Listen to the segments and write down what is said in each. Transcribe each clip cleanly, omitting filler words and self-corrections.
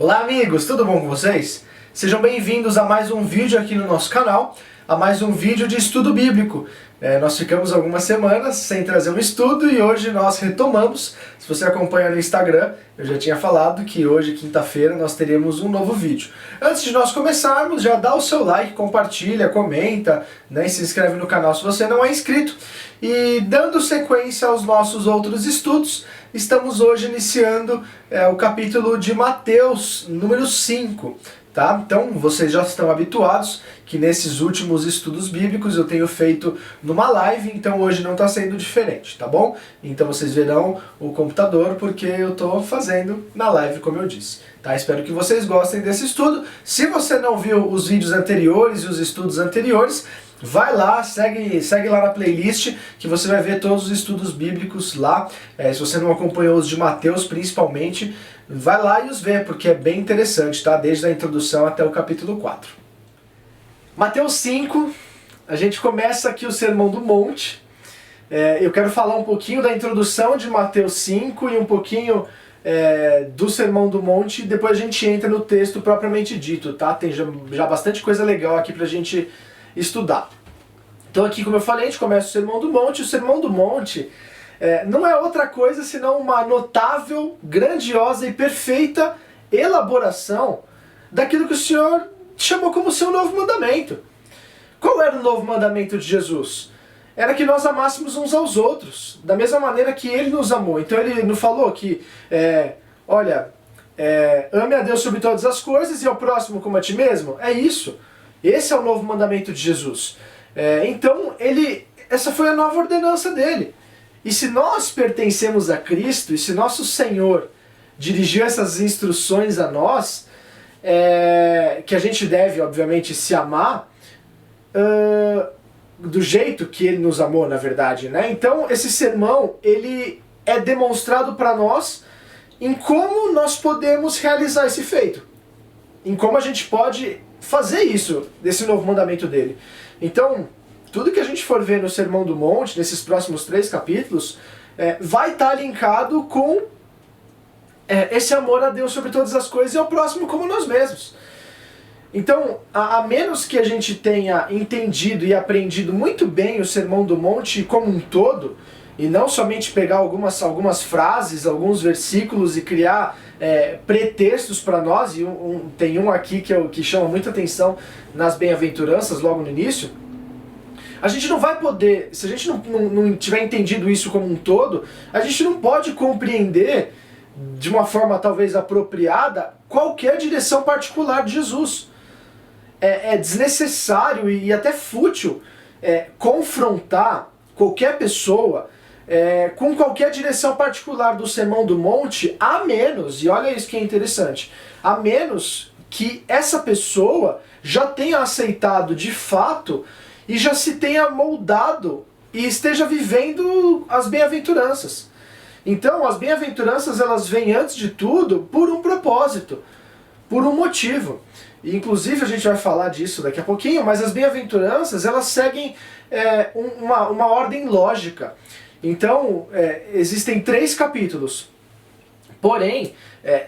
Olá amigos, tudo bom com vocês? Sejam bem-vindos a mais um vídeo aqui no nosso canal, a mais um vídeo de estudo bíblico. Nós ficamos algumas semanas sem trazer um estudo e hoje nós retomamos. Se você acompanha no Instagram, eu já tinha falado que hoje, quinta-feira, nós teremos um novo vídeo. Antes de nós começarmos, já dá o seu like, compartilha, comenta, né, e se inscreve no canal se você não é inscrito. E dando sequência aos nossos outros estudos, estamos hoje iniciando o capítulo de Mateus, número 5. Tá? Então, vocês já estão habituados que nesses últimos estudos bíblicos eu tenho feito numa live, então hoje não está sendo diferente, tá bom? Então vocês verão o computador porque eu estou fazendo na live, como eu disse. Tá? Espero que vocês gostem desse estudo. Se você não viu os vídeos anteriores e os estudos anteriores, vai lá, segue lá na playlist que você vai ver todos os estudos bíblicos lá. Se você não acompanhou os de Mateus principalmente, vai lá e os vê, porque é bem interessante, tá? Desde a introdução até o capítulo 4. Mateus 5, a gente começa aqui o Sermão do Monte. Eu quero falar um pouquinho da introdução de Mateus 5 e um pouquinho do Sermão do Monte, e depois a gente entra no texto propriamente dito, tá? Tem já bastante coisa legal aqui pra gente estudar. Então aqui, como eu falei, a gente começa o Sermão do Monte. O Sermão do Monte não é outra coisa senão uma notável, grandiosa e perfeita elaboração daquilo que o Senhor chamou como seu novo mandamento. Qual era o novo mandamento de Jesus? Era que nós amássemos uns aos outros, da mesma maneira que Ele nos amou. Então Ele não falou que, ame a Deus sobre todas as coisas e ao próximo como a ti mesmo? É isso. Esse é o novo mandamento de Jesus. Então, essa foi a nova ordenança dele. E se nós pertencemos a Cristo, e se nosso Senhor dirigiu essas instruções a nós, que a gente deve, obviamente, se amar, do jeito que Ele nos amou, na verdade, né? Então, esse sermão, ele é demonstrado para nós em como nós podemos realizar esse feito. Em como a gente pode fazer isso, desse novo mandamento dele. Então, tudo que a gente for ver no Sermão do Monte, nesses próximos 3 capítulos, vai estar linkado com esse amor a Deus sobre todas as coisas e ao próximo como nós mesmos. Então, a menos que a gente tenha entendido e aprendido muito bem o Sermão do Monte como um todo, e não somente pegar algumas frases, alguns versículos e criar pretextos para nós, e tem um aqui que chama muita atenção nas bem-aventuranças, logo no início. A gente não vai poder, se a gente não tiver entendido isso como um todo, a gente não pode compreender de uma forma talvez apropriada qualquer direção particular de Jesus. É desnecessário e até fútil confrontar qualquer pessoa com qualquer direção particular do Sermão do Monte, a menos, e olha isso que é interessante, a menos que essa pessoa já tenha aceitado de fato e já se tenha moldado e esteja vivendo as bem-aventuranças. Então, as bem-aventuranças, elas vêm antes de tudo por um propósito, por um motivo. E, inclusive, a gente vai falar disso daqui a pouquinho, mas as bem-aventuranças, elas seguem uma ordem lógica. Então, existem 3 capítulos. Porém,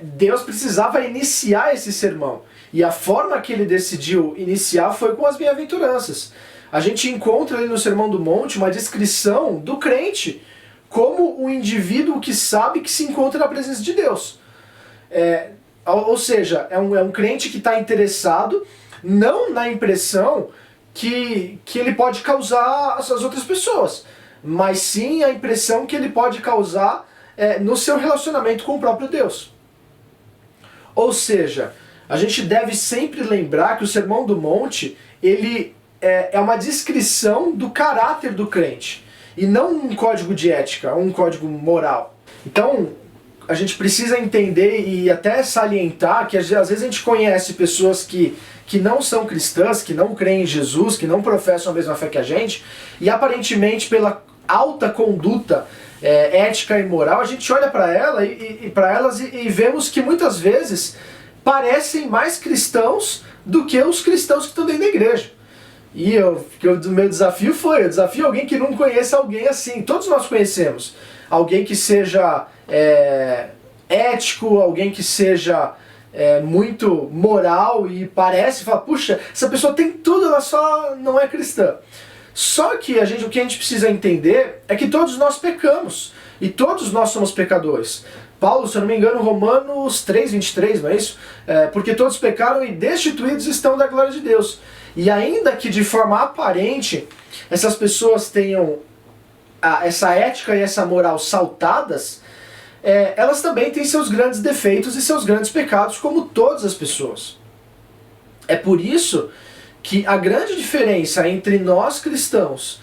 Deus precisava iniciar esse sermão. E a forma que ele decidiu iniciar foi com as bem-aventuranças. A gente encontra ali no Sermão do Monte uma descrição do crente como um indivíduo que sabe que se encontra na presença de Deus. Ou seja, é um crente que está interessado não na impressão que ele pode causar às outras pessoas, mas sim a impressão que ele pode causar no seu relacionamento com o próprio Deus. Ou seja, a gente deve sempre lembrar que o Sermão do Monte, ele é uma descrição do caráter do crente, e não um código de ética, um código moral. Então, a gente precisa entender e até salientar que às vezes a gente conhece pessoas que não são cristãs, que não creem em Jesus, que não professam a mesma fé que a gente, e aparentemente pela alta conduta ética e moral, a gente olha para elas e vemos que muitas vezes parecem mais cristãos do que os cristãos que estão dentro da igreja. E o meu desafio foi, eu desafio alguém que não conheça alguém assim. Todos nós conhecemos alguém que seja ético, alguém que seja muito moral e parece, fala, puxa, essa pessoa tem tudo, ela só não é cristã. Só que o que a gente precisa entender é que todos nós pecamos, e todos nós somos pecadores. Paulo, se eu não me engano, Romanos 3:23, não é isso? Porque todos pecaram e destituídos estão da glória de Deus. E ainda que de forma aparente essas pessoas tenham essa ética e essa moral saltadas, elas também têm seus grandes defeitos e seus grandes pecados, como todas as pessoas. É por isso que a grande diferença entre nós cristãos,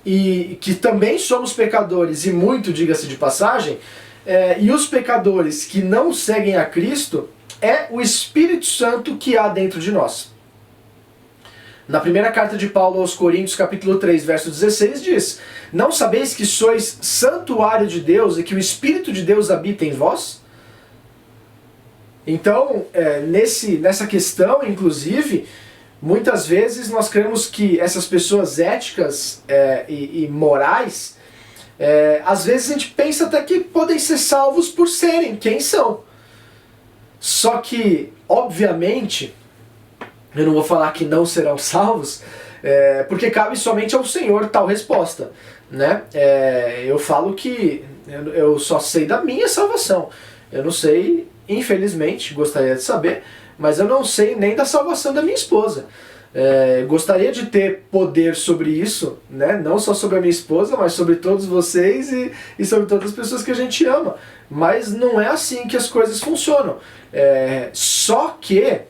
e que também somos pecadores, e muito, diga-se de passagem, e os pecadores que não seguem a Cristo, é o Espírito Santo que há dentro de nós. Na primeira carta de Paulo aos Coríntios, capítulo 3, verso 16, diz: não sabeis que sois santuário de Deus e que o Espírito de Deus habita em vós? Então, nessa questão, inclusive, muitas vezes nós cremos que essas pessoas éticas e morais, às vezes a gente pensa até que podem ser salvos por serem quem são. Só que, obviamente, eu não vou falar que não serão salvos, porque cabe somente ao Senhor tal resposta, né? Eu falo que eu só sei da minha salvação. Eu não sei, infelizmente, gostaria de saber, mas eu não sei nem da salvação da minha esposa. Gostaria de ter poder sobre isso, né? Não só sobre a minha esposa, mas sobre todos vocês e sobre todas as pessoas que a gente ama. Mas não é assim que as coisas funcionam. Só que,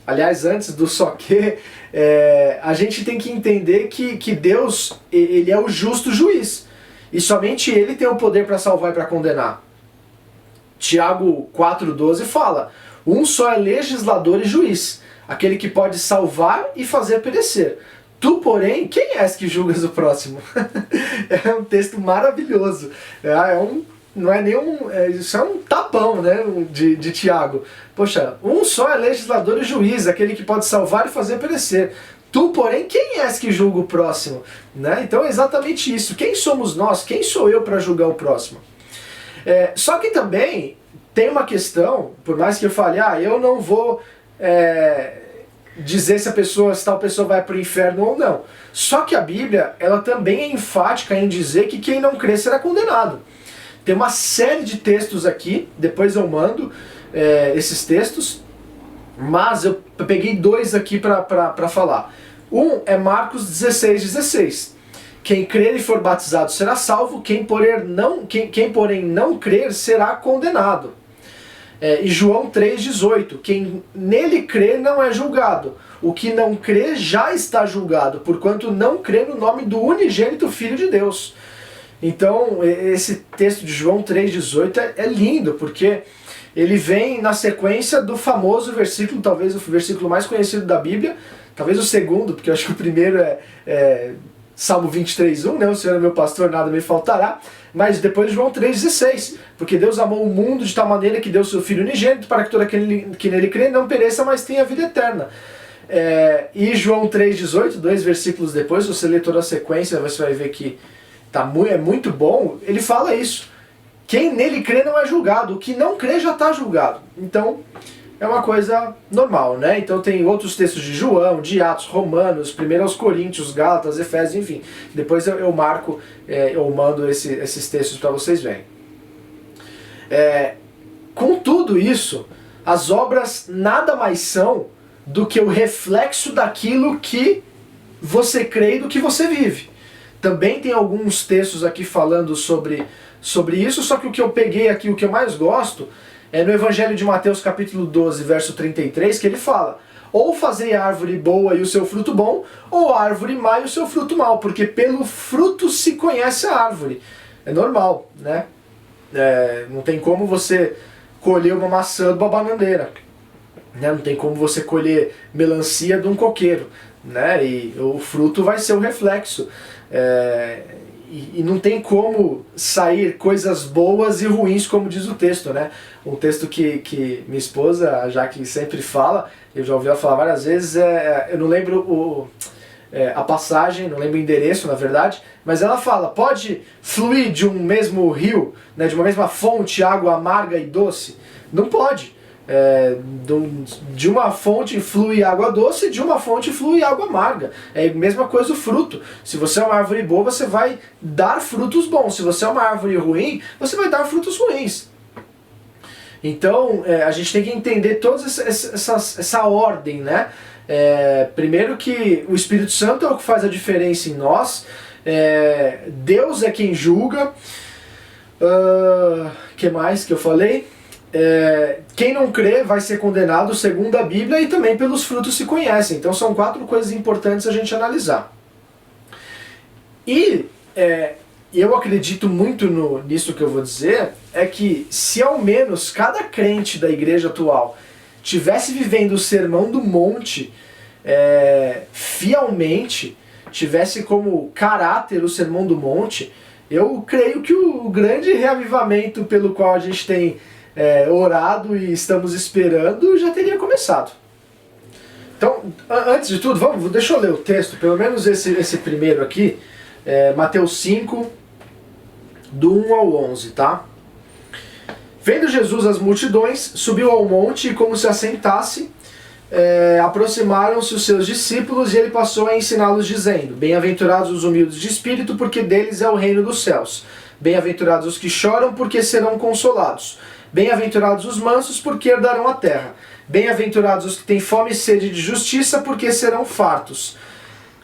aliás, antes do só que, a gente tem que entender que Deus, ele é o justo juiz. E somente Ele tem o poder para salvar e para condenar. Tiago 4,12 fala: um só é legislador e juiz, aquele que pode salvar e fazer perecer. Tu, porém, quem és que julgas o próximo? É um texto maravilhoso. Não é nenhum. Isso é um tapão, né, de Tiago. Poxa, um só é legislador e juiz, aquele que pode salvar e fazer perecer. Tu, porém, quem és que julga o próximo? Né? Então é exatamente isso. Quem somos nós? Quem sou eu para julgar o próximo? Só que também tem uma questão, por mais que eu fale, eu não vou dizer se tal pessoa vai para o inferno ou não. Só que a Bíblia, ela também é enfática em dizer que quem não crê será condenado. Tem uma série de textos aqui, depois eu mando esses textos, mas eu peguei dois aqui para falar. Um é Marcos 16:16. Quem crer e for batizado será salvo, quem porém não crer será condenado. E João 3,18, quem nele crê não é julgado, o que não crê já está julgado, porquanto não crê no nome do unigênito Filho de Deus. Então esse texto de João 3,18 é lindo, porque ele vem na sequência do famoso versículo, talvez o versículo mais conhecido da Bíblia, talvez o segundo, porque eu acho que o primeiro é Salmo 23:1, né? O Senhor é meu pastor, nada me faltará. Mas depois João 3,16, porque Deus amou o mundo de tal maneira que deu seu Filho unigênito para que todo aquele que nele crê não pereça, mas tenha vida eterna. E João 3,18, 2 versículos depois, se você ler toda a sequência, você vai ver que é muito bom. Ele fala isso. Quem nele crê não é julgado, o que não crê já está julgado. Então, é uma coisa normal, né? Então tem outros textos de João, de Atos, Romanos, 1 aos Coríntios, Gálatas, Efésios, enfim. Depois eu marco, eu mando esses textos para vocês verem. Com tudo isso, as obras nada mais são do que o reflexo daquilo que você crê e do que você vive. Também tem alguns textos aqui falando sobre isso, só que o que eu peguei aqui, o que eu mais gosto, é no Evangelho de Mateus capítulo 12, verso 33, que ele fala: ou fazei árvore boa e o seu fruto bom, ou árvore má e o seu fruto mau, porque pelo fruto se conhece a árvore. É normal, né? Não tem como você colher uma maçã de uma bananeira, né? Não tem como você colher melancia de um coqueiro, né? E o fruto vai ser o reflexo. E não tem como sair coisas boas e ruins, como diz o texto, né? Um texto que minha esposa, a Jaque, sempre fala, eu já ouvi ela falar várias vezes, eu não lembro a passagem, não lembro o endereço, na verdade, mas ela fala: pode fluir de um mesmo rio, né, de uma mesma fonte, água amarga e doce? Não pode, De uma fonte flui água doce, de uma fonte flui água amarga. É a mesma coisa o fruto. Se você é uma árvore boa, você vai dar frutos bons. Se você é uma árvore ruim, você vai dar frutos ruins. Então, a gente tem que entender toda essa ordem, né? Primeiro que o Espírito Santo é o que faz a diferença em nós. Deus é quem julga. Que mais que eu falei? Quem não crê vai ser condenado segundo a Bíblia, e também pelos frutos se conhecem. Então são 4 coisas importantes a gente analisar. E eu acredito muito nisso que eu vou dizer, é que se ao menos cada crente da igreja atual tivesse vivendo o Sermão do Monte fielmente, tivesse como caráter o Sermão do Monte, eu creio que o grande reavivamento pelo qual a gente tem orado e estamos esperando já teria começado. Então, antes de tudo, deixa eu ler o texto, pelo menos esse primeiro aqui, Mateus 5, do 1 ao 11, tá? Vendo Jesus as multidões, subiu ao monte e, como se assentasse, aproximaram-se os seus discípulos, e ele passou a ensiná-los dizendo: Bem-aventurados os humildes de espírito, porque deles é o reino dos céus. Bem-aventurados os que choram, porque serão consolados. Bem-aventurados os mansos, porque herdarão a terra. Bem-aventurados os que têm fome e sede de justiça, porque serão fartos.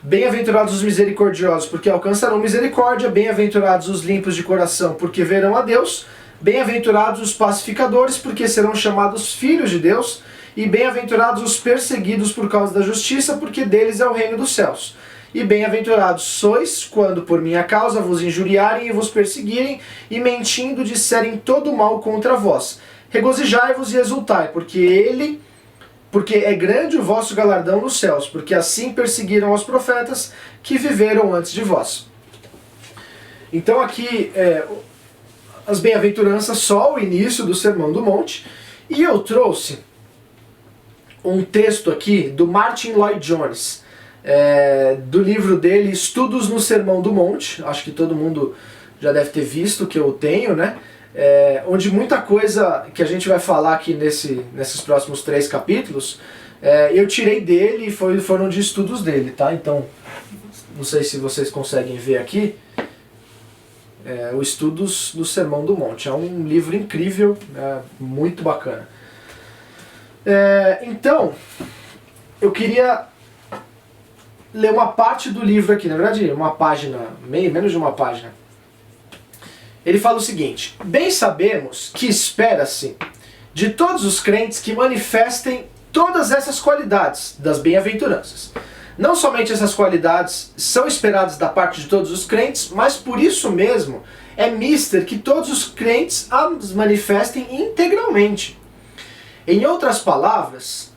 Bem-aventurados os misericordiosos, porque alcançarão misericórdia. Bem-aventurados os limpos de coração, porque verão a Deus. Bem-aventurados os pacificadores, porque serão chamados filhos de Deus. E bem-aventurados os perseguidos por causa da justiça, porque deles é o reino dos céus. E bem-aventurados sois, quando por minha causa vos injuriarem e vos perseguirem, e mentindo disserem todo mal contra vós. Regozijai-vos e exultai, porque é grande o vosso galardão nos céus, porque assim perseguiram os profetas que viveram antes de vós. Então aqui, as bem-aventuranças, só o início do Sermão do Monte, e eu trouxe um texto aqui do Martin Lloyd-Jones, do livro dele Estudos no Sermão do Monte. Acho que todo mundo já deve ter visto, que eu tenho, né? Onde muita coisa que a gente vai falar aqui nesses próximos 3 capítulos, eu tirei dele e foram de estudos dele, tá? Então, não sei se vocês conseguem ver aqui, o Estudos do Sermão do Monte. É um livro incrível, muito bacana. Então, eu queria ler uma parte do livro aqui, na verdade uma página, menos de uma página. Ele fala o seguinte: Bem sabemos que espera-se de todos os crentes que manifestem todas essas qualidades das bem-aventuranças. Não somente essas qualidades são esperadas da parte de todos os crentes, mas por isso mesmo é mister que todos os crentes as manifestem integralmente. Em outras palavras,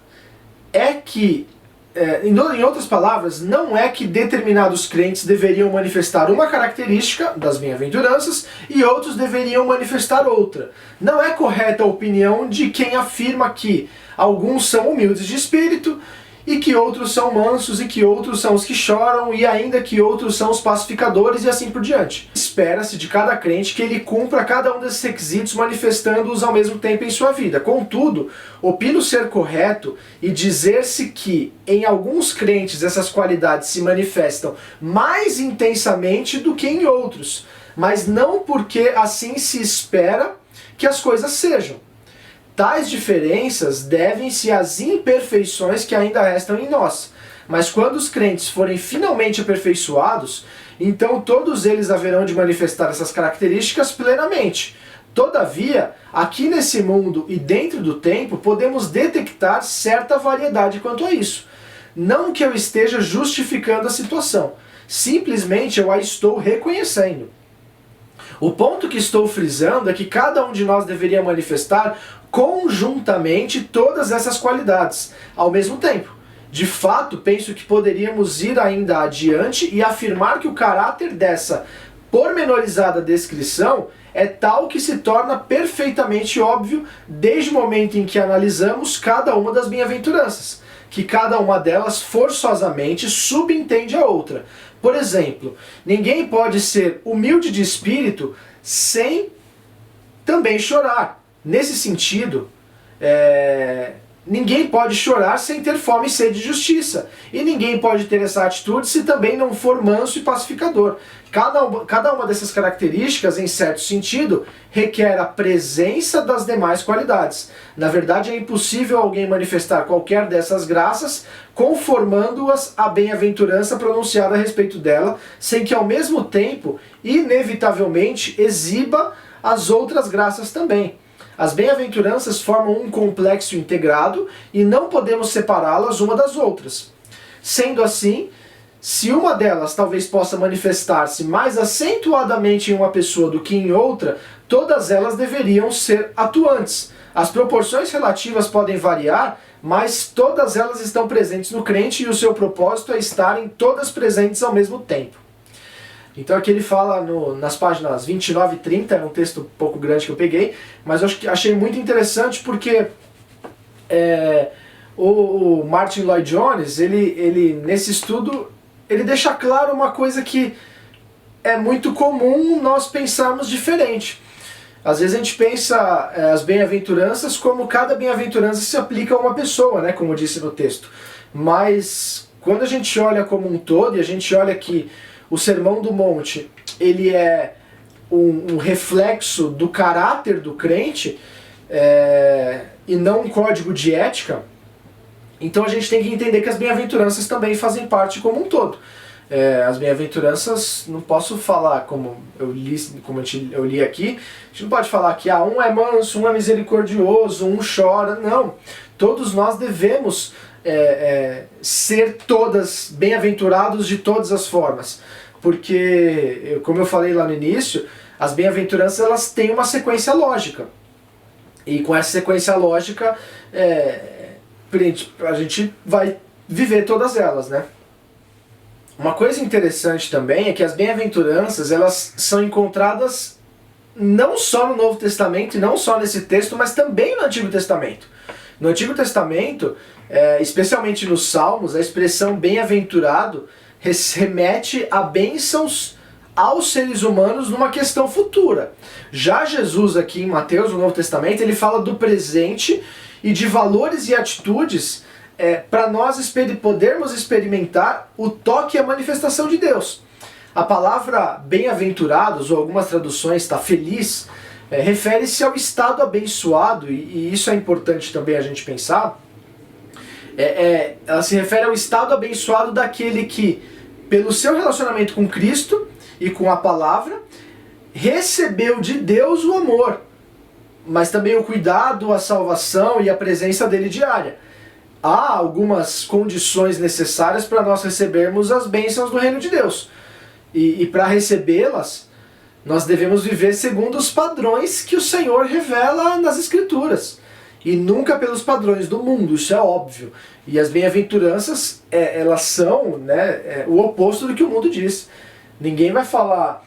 não é que determinados crentes deveriam manifestar uma característica das bem-aventuranças e outros deveriam manifestar outra. Não é correta a opinião de quem afirma que alguns são humildes de espírito e que outros são mansos, e que outros são os que choram, e ainda que outros são os pacificadores, e assim por diante. Espera-se de cada crente que ele cumpra cada um desses requisitos, manifestando-os ao mesmo tempo em sua vida. Contudo, opino ser correto e dizer-se que em alguns crentes essas qualidades se manifestam mais intensamente do que em outros, mas não porque assim se espera que as coisas sejam. Tais diferenças devem-se às imperfeições que ainda restam em nós. Mas quando os crentes forem finalmente aperfeiçoados, então todos eles haverão de manifestar essas características plenamente. Todavia, aqui nesse mundo e dentro do tempo, podemos detectar certa variedade quanto a isso. Não que eu esteja justificando a situação, simplesmente eu a estou reconhecendo. O ponto que estou frisando é que cada um de nós deveria manifestar conjuntamente todas essas qualidades, ao mesmo tempo. De fato, penso que poderíamos ir ainda adiante e afirmar que o caráter dessa pormenorizada descrição é tal que se torna perfeitamente óbvio desde o momento em que analisamos cada uma das bem-aventuranças, que cada uma delas forçosamente subentende a outra. Por exemplo, ninguém pode ser humilde de espírito sem também chorar. Nesse sentido, Ninguém pode chorar sem ter fome e sede de justiça. E ninguém pode ter essa atitude se também não for manso e pacificador. Cada uma dessas características, em certo sentido, requer a presença das demais qualidades. Na verdade, é impossível alguém manifestar qualquer dessas graças conformando-as à bem-aventurança pronunciada a respeito dela, sem que ao mesmo tempo, inevitavelmente, exiba as outras graças também. As bem-aventuranças formam um complexo integrado e não podemos separá-las uma das outras. Sendo assim, se uma delas talvez possa manifestar-se mais acentuadamente em uma pessoa do que em outra, todas elas deveriam ser atuantes. As proporções relativas podem variar, mas todas elas estão presentes no crente e o seu propósito é estarem todas presentes ao mesmo tempo. Então aqui ele fala nas páginas 29 e 30, é um texto um pouco grande que eu peguei, mas eu achei muito interessante porque o Martin Lloyd Jones, ele nesse estudo, ele deixa claro uma coisa que é muito comum nós pensarmos diferente. Às vezes a gente pensa as bem-aventuranças como cada bem-aventurança se aplica a uma pessoa, né, como eu disse no texto. Mas quando a gente olha como um todo e a gente olha que o Sermão do Monte, ele é um reflexo do caráter do crente e não um código de ética, então a gente tem que entender que as bem-aventuranças também fazem parte como um todo. As bem-aventuranças, não posso falar como eu li aqui, a gente não pode falar que um é manso, um é misericordioso, um chora, não. Todos nós devemos ser todas bem-aventurados de todas as formas, porque, como eu falei lá no início, as bem-aventuranças elas têm uma sequência lógica, e com essa sequência lógica a gente vai viver todas elas, né? Uma coisa interessante também é que as bem-aventuranças elas são encontradas não só no Novo Testamento e não só nesse texto, mas também no Antigo Testamento. No Antigo Testamento, especialmente nos Salmos, a expressão bem-aventurado remete a bênçãos aos seres humanos numa questão futura. Já Jesus aqui em Mateus, no Novo Testamento, ele fala do presente e de valores e atitudes para nós podermos experimentar o toque e a manifestação de Deus. A palavra bem-aventurados, ou algumas traduções está feliz, refere-se ao estado abençoado, e isso é importante também a gente pensar. Ela se refere ao estado abençoado daquele que, pelo seu relacionamento com Cristo e com a palavra, recebeu de Deus o amor, mas também o cuidado, a salvação e a presença dele diária. Há algumas condições necessárias para nós recebermos as bênçãos do reino de Deus. E para recebê-las, nós devemos viver segundo os padrões que o Senhor revela nas Escrituras. E nunca pelos padrões do mundo, isso é óbvio. E as bem-aventuranças, elas são o oposto do que o mundo diz. Ninguém vai falar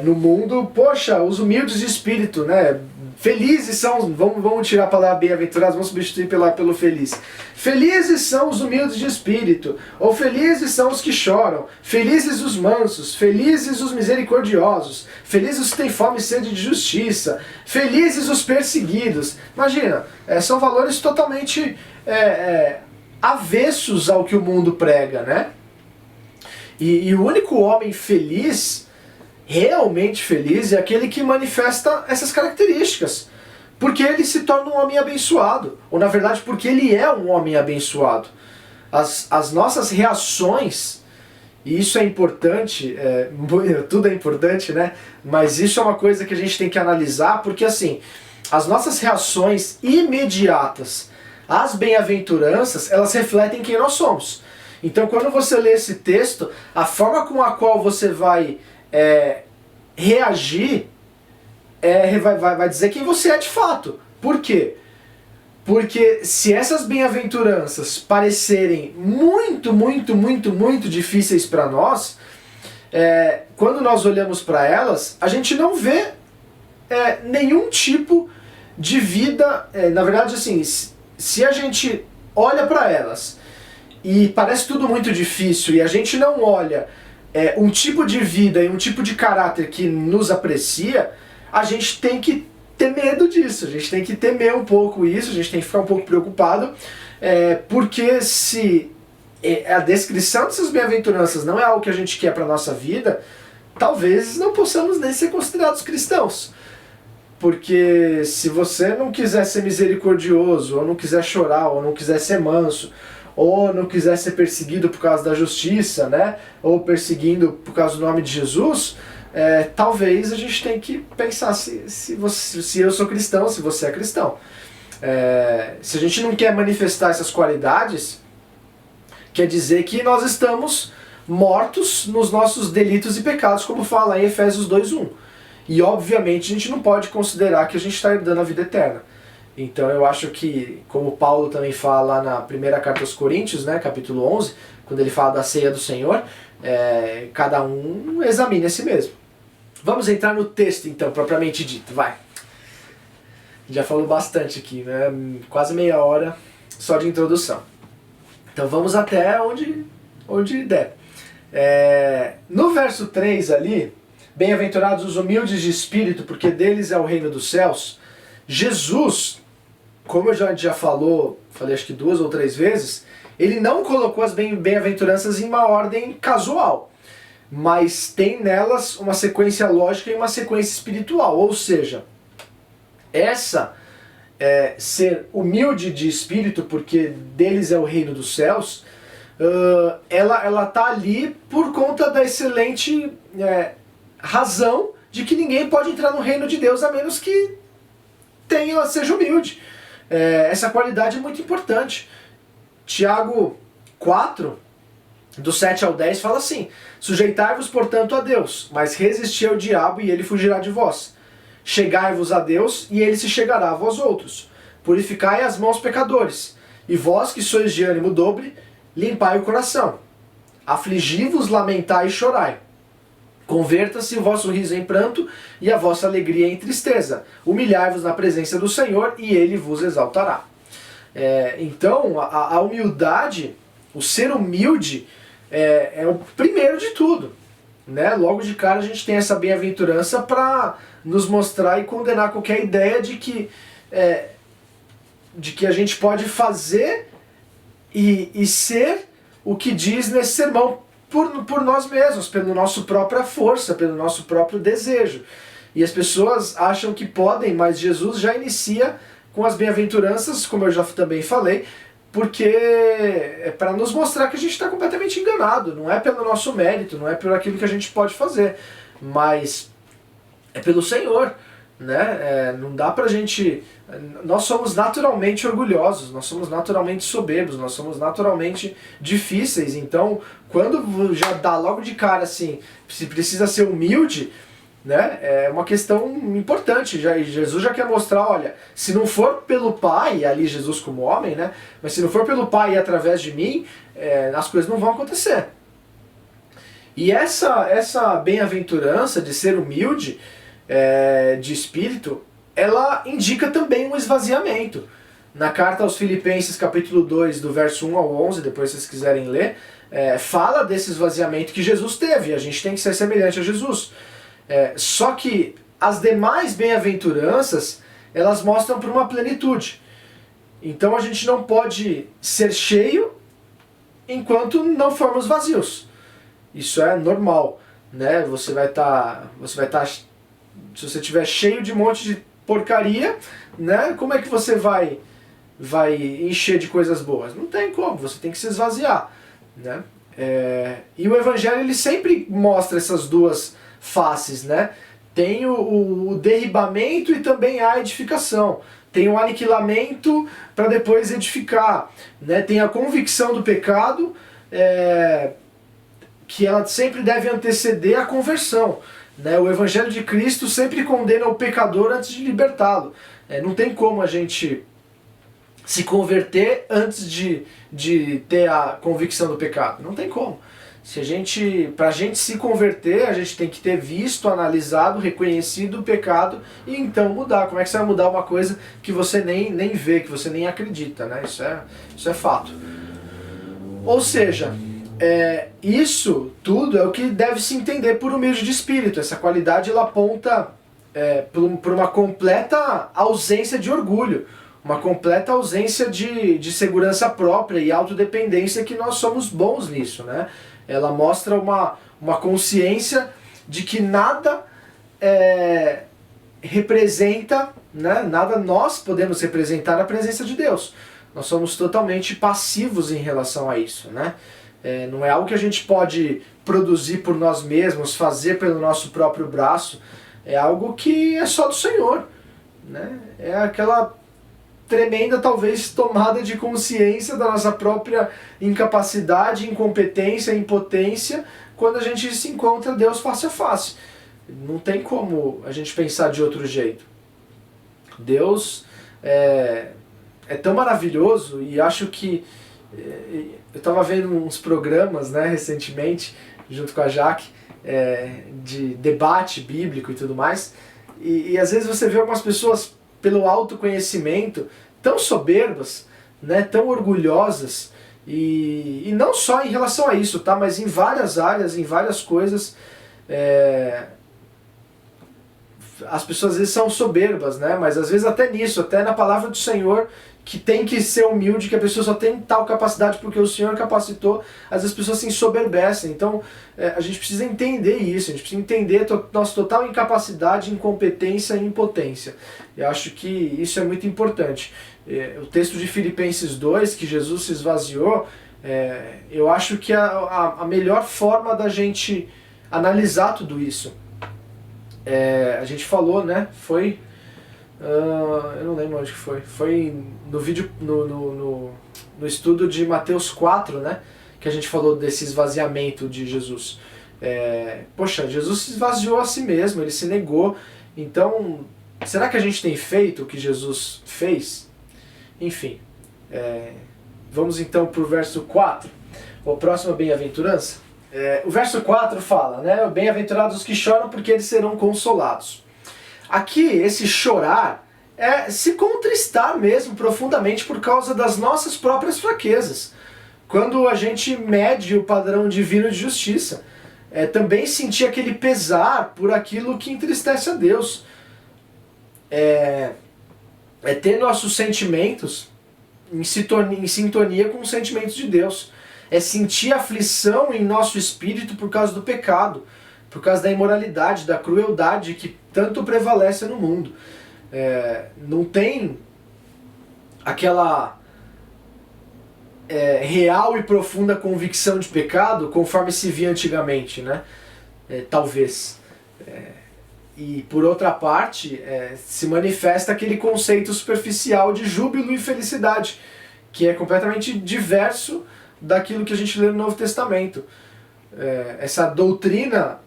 no mundo, poxa, os humildes de espírito, né? Felizes são, vamos tirar a palavra bem-aventurados, vamos substituir pelo feliz. Felizes são os humildes de espírito, ou felizes são os que choram, felizes os mansos, felizes os misericordiosos, felizes os que têm fome e sede de justiça, felizes os perseguidos. Imagina, são valores totalmente avessos ao que o mundo prega, né? E o único homem feliz, realmente feliz, é aquele que manifesta essas características, porque ele se torna um homem abençoado, ou na verdade porque ele é um homem abençoado. As nossas reações, e isso é importante, tudo é importante, né? Mas isso é uma coisa que a gente tem que analisar, porque assim, as nossas reações imediatas às bem-aventuranças, elas refletem quem nós somos. Então quando você lê esse texto, a forma com a qual você vai reagir vai dizer quem você é de fato. Por quê? Porque se essas bem-aventuranças parecerem muito, muito, muito, muito difíceis para nós, quando nós olhamos para elas, a gente não vê nenhum tipo de vida. Na verdade, assim, se a gente olha para elas e parece tudo muito difícil e a gente não olha um tipo de vida e um tipo de caráter que nos aprecia, a gente tem que ter medo disso, a gente tem que temer um pouco isso, a gente tem que ficar um pouco preocupado, porque se a descrição dessas bem-aventuranças não é algo que a gente quer para a nossa vida, talvez não possamos nem ser considerados cristãos. Porque se você não quiser ser misericordioso, ou não quiser chorar, ou não quiser ser manso, ou não quiser ser perseguido por causa da justiça, né? Ou perseguindo por causa do nome de Jesus, talvez a gente tenha que pensar se eu sou cristão, se você é cristão. Se a gente não quer manifestar essas qualidades, quer dizer que nós estamos mortos nos nossos delitos e pecados, como fala em Efésios 2:1. E obviamente a gente não pode considerar que a gente está herdando a vida eterna. Então eu acho que, como Paulo também fala lá na primeira carta aos Coríntios, né, capítulo 11, quando ele fala da ceia do Senhor, cada um examine a si mesmo. Vamos entrar no texto então, propriamente dito, vai. Já falou bastante aqui, né? Quase meia hora só de introdução. Então vamos até onde der. No verso 3 ali, bem-aventurados os humildes de espírito, porque deles é o reino dos céus. Jesus, como eu já falei acho que 2 ou 3 vezes, ele não colocou as bem-aventuranças em uma ordem casual, mas tem nelas uma sequência lógica e uma sequência espiritual, ou seja, ser humilde de espírito, porque deles é o reino dos céus, ela tá ali por conta da excelente razão de que ninguém pode entrar no reino de Deus a menos que seja humilde. Essa qualidade é muito importante. Tiago 4, do 7 ao 10, fala assim: sujeitai-vos, portanto, a Deus, mas resisti ao diabo e ele fugirá de vós. Chegai-vos a Deus e ele se chegará a vós outros. Purificai as mãos, pecadores, e vós que sois de ânimo dobre, limpai o coração. Afligi-vos, lamentai e chorai. Converta-se o vosso riso em pranto e a vossa alegria em tristeza. Humilhai-vos na presença do Senhor e ele vos exaltará. Então, a humildade, o ser humilde, é o primeiro de tudo, né? Logo de cara a gente tem essa bem-aventurança para nos mostrar e condenar qualquer ideia de que a gente pode fazer e ser o que diz nesse sermão por nós mesmos, pela nossa própria força, pelo nosso próprio desejo. E as pessoas acham que podem, mas Jesus já inicia com as bem-aventuranças, como eu já também falei, porque é para nos mostrar que a gente está completamente enganado. Não é pelo nosso mérito, não é por aquilo que a gente pode fazer, mas é pelo Senhor, né? Não dá pra gente... Nós somos naturalmente orgulhosos, nós somos naturalmente soberbos, nós somos naturalmente difíceis. Então, quando já dá logo de cara assim, se precisa ser humilde, né? É uma questão importante. Jesus já quer mostrar, olha, se não for pelo Pai, ali Jesus como homem, né? Mas se não for pelo Pai e através de mim, as coisas não vão acontecer. E essa bem-aventurança de ser humilde, de espírito, ela indica também um esvaziamento. Na carta aos Filipenses, capítulo 2, do verso 1 ao 11, depois se vocês quiserem ler, fala desse esvaziamento que Jesus teve. A gente tem que ser semelhante a Jesus. Só que as demais bem-aventuranças, elas mostram para uma plenitude. Então a gente não pode ser cheio enquanto não formos vazios. Isso é normal, né? Você vai estar, se você estiver cheio de um monte de porcaria, né? Como é que você vai encher de coisas boas? Não tem como, você tem que se esvaziar, né? E o Evangelho ele sempre mostra essas duas faces, né? Tem o derribamento e também a edificação. Tem o aniquilamento para depois edificar, né? Tem a convicção do pecado, que ela sempre deve anteceder a conversão, né? O Evangelho de Cristo sempre condena o pecador antes de libertá-lo. Não tem como a gente se converter antes de ter a convicção do pecado. Não tem como. Pra gente se converter, a gente tem que ter visto, analisado, reconhecido o pecado e então mudar. Como é que você vai mudar uma coisa que você nem vê, que você nem acredita, né? Isso é fato. Ou seja, isso tudo é o que deve se entender por humilde de espírito. Essa qualidade ela aponta por uma completa ausência de orgulho, uma completa ausência de segurança própria e autodependência, que nós somos bons nisso, né? Ela mostra uma consciência de que nada representa, né? Nada nós podemos representar na presença de Deus. Nós somos totalmente passivos em relação a isso, né? Não é algo que a gente pode produzir por nós mesmos, fazer pelo nosso próprio braço. É algo que é só do Senhor, né? É aquela tremenda, talvez, tomada de consciência da nossa própria incapacidade, incompetência, impotência, quando a gente se encontra Deus face a face. Não tem como a gente pensar de outro jeito. Deus é tão maravilhoso, e acho que... eu estava vendo uns programas, né, recentemente, junto com a Jaque, de debate bíblico e tudo mais, e às vezes você vê algumas pessoas, pelo autoconhecimento, tão soberbas, né, tão orgulhosas, e não só em relação a isso, tá, mas em várias áreas, em várias coisas. As pessoas às vezes são soberbas, né, mas às vezes até nisso, até na palavra do Senhor, que tem que ser humilde, que a pessoa só tem tal capacidade porque o Senhor capacitou, às vezes as pessoas se ensoberbecem. Então a gente precisa entender isso, a gente precisa entender nossa total incapacidade, incompetência e impotência. Eu acho que isso é muito importante. O texto de Filipenses 2, que Jesus se esvaziou, eu acho que a melhor forma da gente analisar tudo isso. A gente falou, né, foi... eu não lembro onde que foi. Foi no vídeo, no estudo de Mateus 4, né? Que a gente falou desse esvaziamento de Jesus. Poxa, Jesus se esvaziou a si mesmo, ele se negou. Então, será que a gente tem feito o que Jesus fez? Enfim, vamos então para o verso 4, a próxima bem-aventurança. O verso 4 fala, né? Bem-aventurados os que choram, porque eles serão consolados. Aqui, esse chorar é se contristar mesmo profundamente por causa das nossas próprias fraquezas. Quando a gente mede o padrão divino de justiça, também sentir aquele pesar por aquilo que entristece a Deus. Ter nossos sentimentos em sintonia com os sentimentos de Deus. É sentir aflição em nosso espírito por causa do pecado, por causa da imoralidade, da crueldade que tanto prevalece no mundo. Não tem aquela real e profunda convicção de pecado conforme se via antigamente, né? Talvez. E por outra parte, se manifesta aquele conceito superficial de júbilo e felicidade, que é completamente diverso daquilo que a gente lê no Novo Testamento. Essa doutrina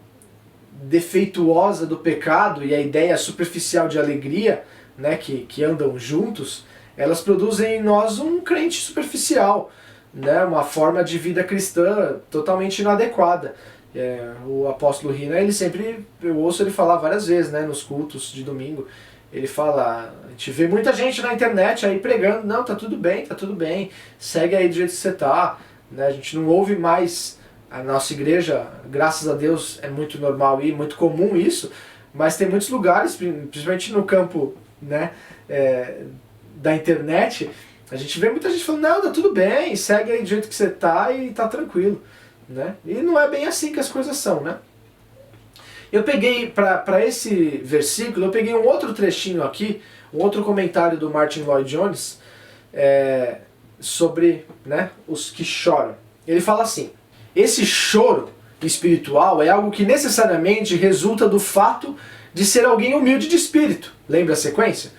defeituosa do pecado e a ideia superficial de alegria, né, que andam juntos, elas produzem em nós um crente superficial, né, uma forma de vida cristã totalmente inadequada. O apóstolo Rina, eu ouço ele falar várias vezes, né, nos cultos de domingo. Ele fala, a gente vê muita gente na internet aí pregando, não, tá tudo bem, segue aí do jeito que você tá, né, a gente não ouve mais. A nossa igreja, graças a Deus, é muito normal e muito comum isso, mas tem muitos lugares, principalmente no campo, né, da internet, a gente vê muita gente falando, não, tá tudo bem, segue aí do jeito que você tá e tá tranquilo, né? E não é bem assim que as coisas são, né? Eu peguei, para esse versículo, eu peguei um outro trechinho aqui, um outro comentário do Martin Lloyd-Jones, sobre, né, os que choram. Ele fala assim: esse choro espiritual é algo que necessariamente resulta do fato de ser alguém humilde de espírito. Lembra a sequência?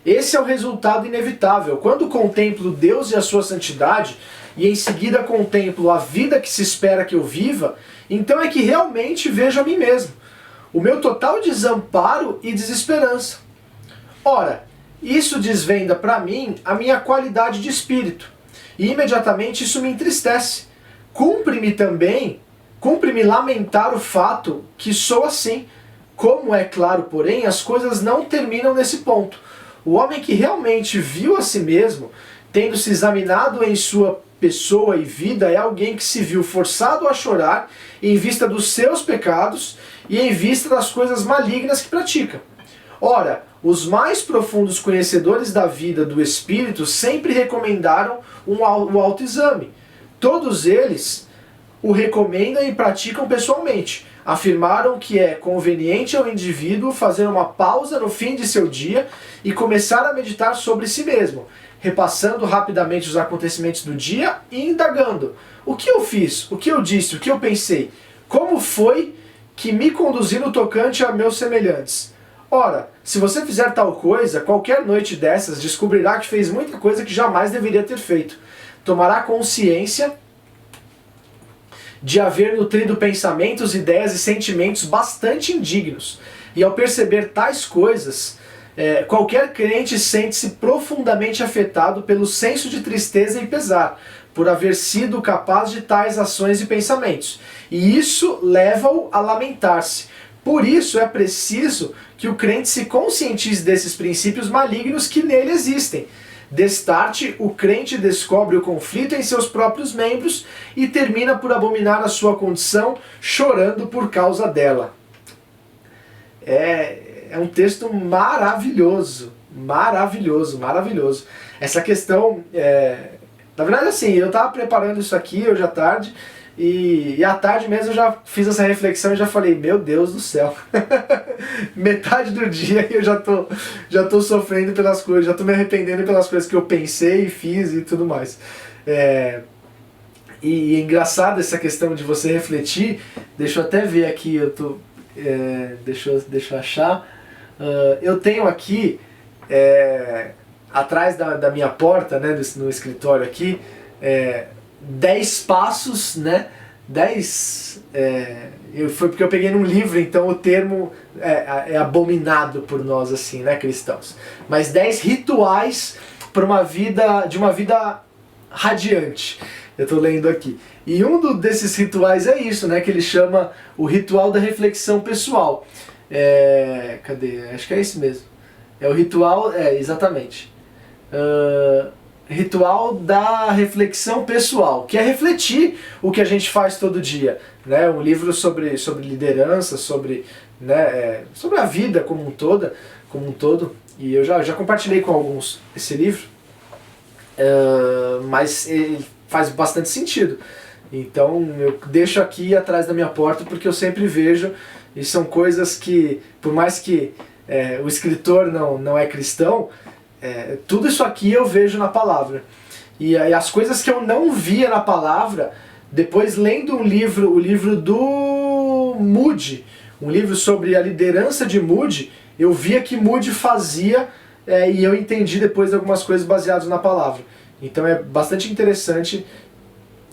Esse é o resultado inevitável. Quando contemplo Deus e a sua santidade, e em seguida contemplo a vida que se espera que eu viva, então é que realmente vejo a mim mesmo, o meu total desamparo e desesperança. Ora, isso desvenda para mim a minha qualidade de espírito, e imediatamente isso me entristece. Cumpre-me lamentar o fato que sou assim. Como é claro, porém, as coisas não terminam nesse ponto. O homem que realmente viu a si mesmo, tendo se examinado em sua pessoa e vida, é alguém que se viu forçado a chorar em vista dos seus pecados e em vista das coisas malignas que pratica. Ora, os mais profundos conhecedores da vida do espírito sempre recomendaram o autoexame. Todos eles o recomendam e praticam pessoalmente. Afirmaram que é conveniente ao indivíduo fazer uma pausa no fim de seu dia e começar a meditar sobre si mesmo, repassando rapidamente os acontecimentos do dia e indagando: o que eu fiz? O que eu disse? O que eu pensei? Como foi que me conduzi no tocante a meus semelhantes? Ora, se você fizer tal coisa, qualquer noite dessas descobrirá que fez muita coisa que jamais deveria ter feito. Tomará consciência de haver nutrido pensamentos, ideias e sentimentos bastante indignos. E ao perceber tais coisas, qualquer crente sente-se profundamente afetado pelo senso de tristeza e pesar, por haver sido capaz de tais ações e pensamentos. E isso leva-o a lamentar-se. Por isso é preciso que o crente se conscientize desses princípios malignos que nele existem. Destarte, o crente descobre o conflito em seus próprios membros e termina por abominar a sua condição, chorando por causa dela. É um texto maravilhoso, maravilhoso, maravilhoso. Essa questão, na verdade assim, eu estava preparando isso aqui hoje à tarde, e à tarde mesmo eu já fiz essa reflexão e já falei: meu Deus do céu, metade do dia eu já tô sofrendo pelas coisas, já tô me arrependendo pelas coisas que eu pensei, fiz e tudo mais. E é engraçado essa questão de você refletir. Deixa eu até ver aqui, deixa eu achar. Eu tenho aqui, atrás da minha porta, né, no escritório aqui, 10 passos, né? 10... foi porque eu peguei num livro, então o termo é abominado por nós, assim, né, cristãos. Mas 10 rituais para de uma vida radiante. Eu estou lendo aqui. E um desses rituais é isso, né? Que ele chama o ritual da reflexão pessoal. Cadê? Acho que é esse mesmo. É o ritual... exatamente. Ritual da reflexão pessoal, que é refletir o que a gente faz todo dia, né? Um livro sobre liderança, sobre a vida como um todo, e eu já compartilhei com alguns esse livro, mas ele faz bastante sentido. Então eu deixo aqui atrás da minha porta porque eu sempre vejo, e são coisas que, por mais que o escritor não é cristão, tudo isso aqui eu vejo na palavra. E as coisas que eu não via na palavra, depois lendo o livro do Moody, um livro sobre a liderança de Moody, eu via que Moody fazia, e eu entendi depois algumas coisas baseadas na palavra. Então é bastante interessante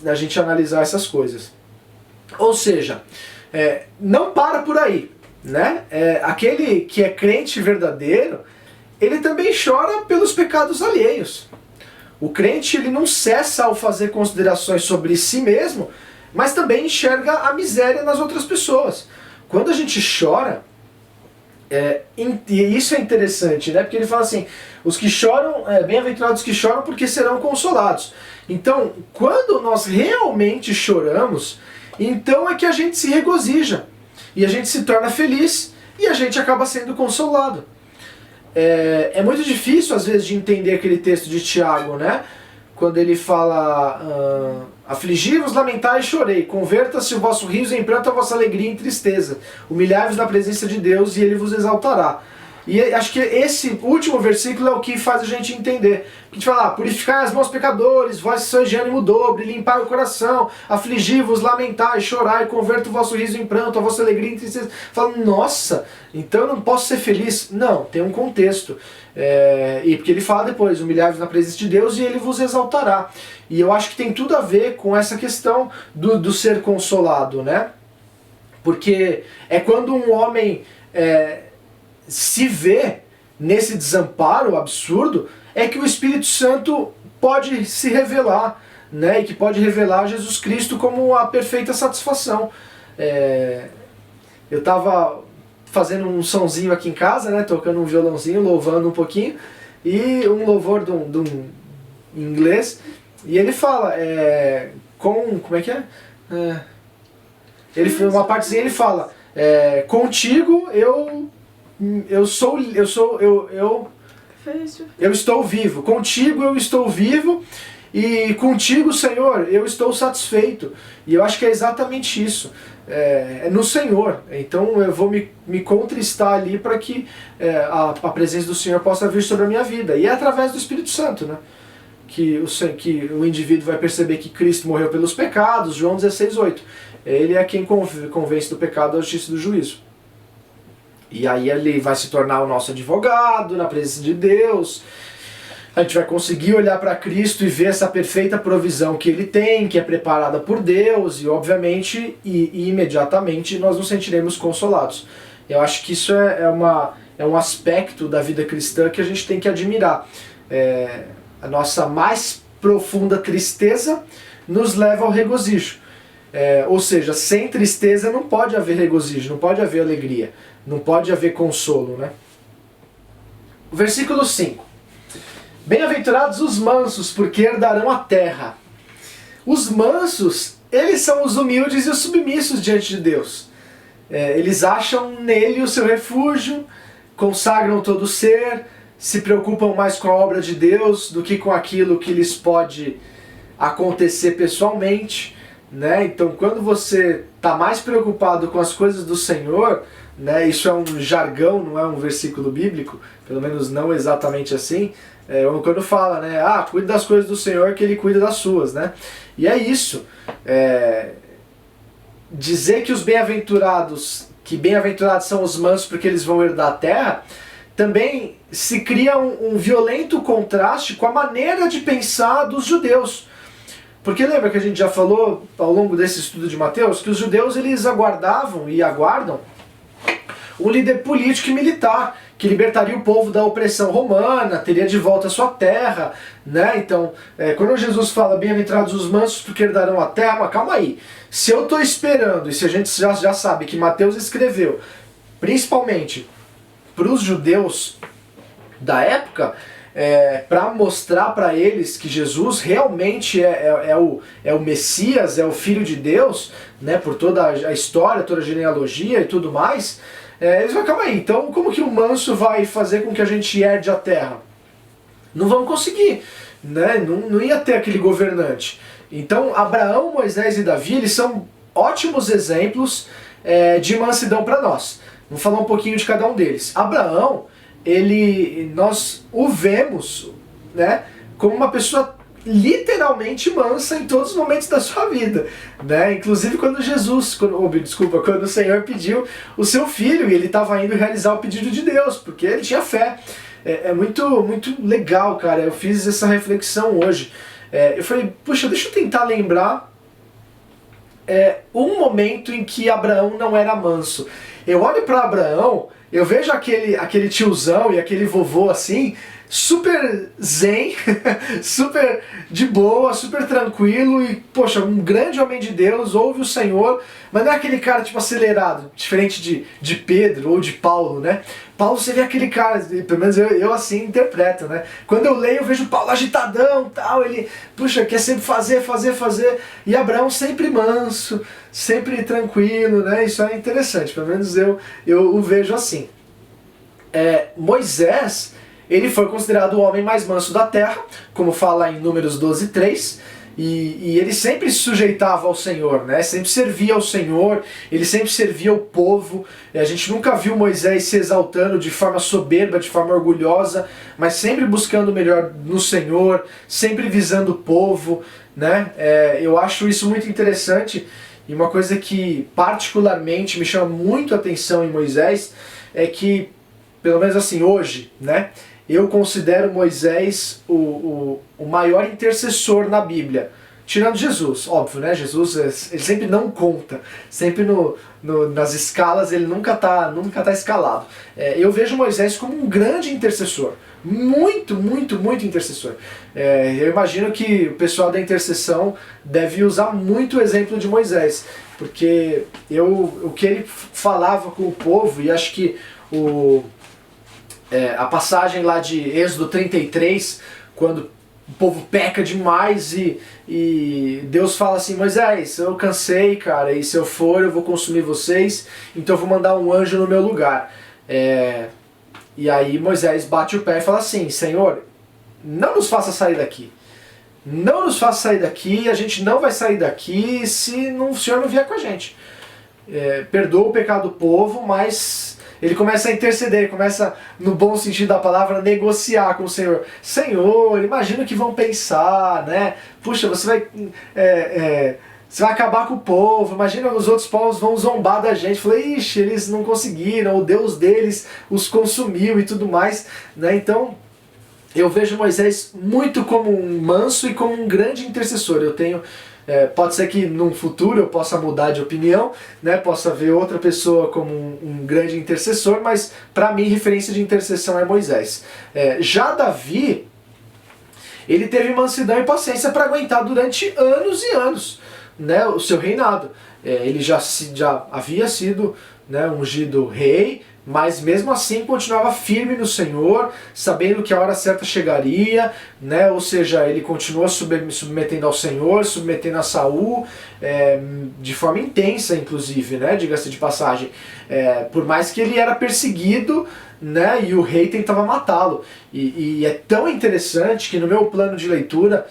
a gente analisar essas coisas. Ou seja, não para por aí, né? Aquele que é crente verdadeiro, ele também chora pelos pecados alheios. O crente, ele não cessa ao fazer considerações sobre si mesmo, mas também enxerga a miséria nas outras pessoas. Quando a gente chora, e isso é interessante, né? Porque ele fala assim: os que choram, bem-aventurados os que choram porque serão consolados. Então, quando nós realmente choramos, então é que a gente se regozija, e a gente se torna feliz, e a gente acaba sendo consolado. É muito difícil às vezes de entender aquele texto de Tiago, né? Quando ele fala: afligi-vos, lamentai e chorei, converta-se o vosso riso em pranto, a vossa alegria em tristeza, humilhai-vos na presença de Deus e Ele vos exaltará. E acho que esse último versículo é o que faz a gente entender. A gente fala: purificai as mãos pecadores, vós que sois de ânimo dobre, limpai o coração, afligi-vos, lamentai, chorai, converta o vosso riso em pranto, a vossa alegria em tristeza. Fala: nossa, então eu não posso ser feliz? Não, tem um contexto. E porque ele fala depois: humilhai-vos na presença de Deus e Ele vos exaltará. E eu acho que tem tudo a ver com essa questão do ser consolado, né? Porque é quando um homem se vê nesse desamparo absurdo, é que o Espírito Santo pode se revelar, né? E que pode revelar Jesus Cristo como a perfeita satisfação. Eu estava fazendo um sonzinho aqui em casa, né? Tocando um violãozinho, louvando um pouquinho, e um louvor de um inglês, e ele fala, como é que é? Uma partezinha ele fala: contigo eu eu estou vivo. Contigo eu estou vivo. E contigo, Senhor, eu estou satisfeito. E eu acho que é exatamente isso. É no Senhor. Então eu vou me contristar ali para que a presença do Senhor possa vir sobre a minha vida. E é através do Espírito Santo, né? Que o indivíduo vai perceber que Cristo morreu pelos pecados, João 16:8. Ele é quem convence do pecado, da justiça e do juízo. E aí ele vai se tornar o nosso advogado na presença de Deus. A gente vai conseguir olhar para Cristo e ver essa perfeita provisão que Ele tem, que é preparada por Deus, e obviamente, e imediatamente, nós nos sentiremos consolados. Eu acho que isso é um aspecto da vida cristã que a gente tem que admirar. A nossa mais profunda tristeza nos leva ao regozijo. Ou seja, sem tristeza não pode haver regozijo, não pode haver alegria, não pode haver consolo, né? O versículo 5. Bem-aventurados os mansos, porque herdarão a terra. Os mansos, eles são os humildes e os submissos diante de Deus. Eles acham nele o seu refúgio, consagram todo o ser, se preocupam mais com a obra de Deus do que com aquilo que lhes pode acontecer pessoalmente, né? Então, quando você está mais preocupado com as coisas do Senhor, né? Isso é um jargão, não é um versículo bíblico, pelo menos não exatamente assim. Quando fala, né? Cuide das coisas do Senhor que Ele cuida das suas, né? E é isso. Dizer que os bem-aventurados são os mansos porque eles vão herdar a terra, também se cria um violento contraste com a maneira de pensar dos judeus. Porque lembra que a gente já falou ao longo desse estudo de Mateus que os judeus eles aguardavam e aguardam um líder político e militar que libertaria o povo da opressão romana, teria de volta a sua terra, né? Então, quando Jesus fala bem-aventurados os mansos porque herdarão a terra, mas calma aí, se eu estou esperando, e se a gente já sabe que Mateus escreveu, principalmente para os judeus da época, para mostrar para eles que Jesus realmente é o Messias, é o Filho de Deus, né, por toda a história, toda a genealogia e tudo mais, eles vão, calma aí, então como que o manso vai fazer com que a gente herde a terra? Não vamos conseguir, né? Não ia ter aquele governante. Então Abraão, Moisés e Davi, eles são ótimos exemplos de mansidão para nós. Vamos falar um pouquinho de cada um deles. Abraão, nós o vemos, né, como uma pessoa literalmente mansa em todos os momentos da sua vida, né? Inclusive quando o Senhor pediu o seu filho e ele estava indo realizar o pedido de Deus, porque ele tinha fé. É muito, muito legal, cara. Eu fiz essa reflexão hoje. Eu falei, puxa, deixa eu tentar lembrar um momento em que Abraão não era manso. Eu olho para Abraão, eu vejo aquele tiozão e aquele vovô assim, super zen, super de boa, super tranquilo e, poxa, um grande homem de Deus, ouve o Senhor, mas não é aquele cara tipo acelerado, diferente de Pedro ou de Paulo, né? Paulo, você vê aquele cara, pelo menos eu assim interpreto, né? Quando eu leio, eu vejo Paulo agitadão, tal, ele, puxa, quer sempre fazer, e Abraão sempre manso, sempre tranquilo, né? Isso é interessante, pelo menos eu o vejo assim. Moisés, ele foi considerado o homem mais manso da terra, como fala em Números 12:3, e ele sempre se sujeitava ao Senhor, né? Sempre servia ao Senhor, ele sempre servia ao povo. A gente nunca viu Moisés se exaltando de forma soberba, de forma orgulhosa, mas sempre buscando o melhor no Senhor, sempre visando o povo, né? Eu acho isso muito interessante, e uma coisa que particularmente me chama muito a atenção em Moisés é que, pelo menos assim, hoje, né? Eu considero Moisés o maior intercessor na Bíblia. Tirando Jesus, óbvio, né? Jesus ele sempre não conta. Sempre nas escalas ele nunca tá escalado. Eu vejo Moisés como um grande intercessor. Muito, muito, muito intercessor. Eu imagino que o pessoal da intercessão deve usar muito o exemplo de Moisés. Porque o que ele falava com o povo, e acho que a passagem lá de Êxodo 33, quando o povo peca demais e Deus fala assim, Moisés, eu cansei, cara, e se eu for eu vou consumir vocês, então eu vou mandar um anjo no meu lugar. E aí Moisés bate o pé e fala assim: Senhor, não nos faça sair daqui. Não nos faça sair daqui, a gente não vai sair daqui se o Senhor não vier com a gente. Perdoa o pecado do povo, mas ele começa a interceder, ele começa, no bom sentido da palavra, a negociar com o Senhor. Senhor, imagina o que vão pensar, né? Puxa, você vai acabar com o povo, imagina os outros povos vão zombar da gente. Falei, ixi, eles não conseguiram, o Deus deles os consumiu e tudo mais, né? Então, eu vejo Moisés muito como um manso e como um grande intercessor. Eu tenho, pode ser que num futuro eu possa mudar de opinião, né? Possa ver outra pessoa como um grande intercessor, mas para mim referência de intercessão é Moisés. Já Davi, ele teve mansidão e paciência para aguentar durante anos e anos, né, o seu reinado. Ele já havia sido, né, ungido rei, mas mesmo assim continuava firme no Senhor, sabendo que a hora certa chegaria, né? Ou seja, ele continuou submetendo ao Senhor, submetendo a Saul, de forma intensa, inclusive, né? Diga-se de passagem. Por mais que ele era perseguido, né? E o rei tentava matá-lo. E é tão interessante que no meu plano de leitura,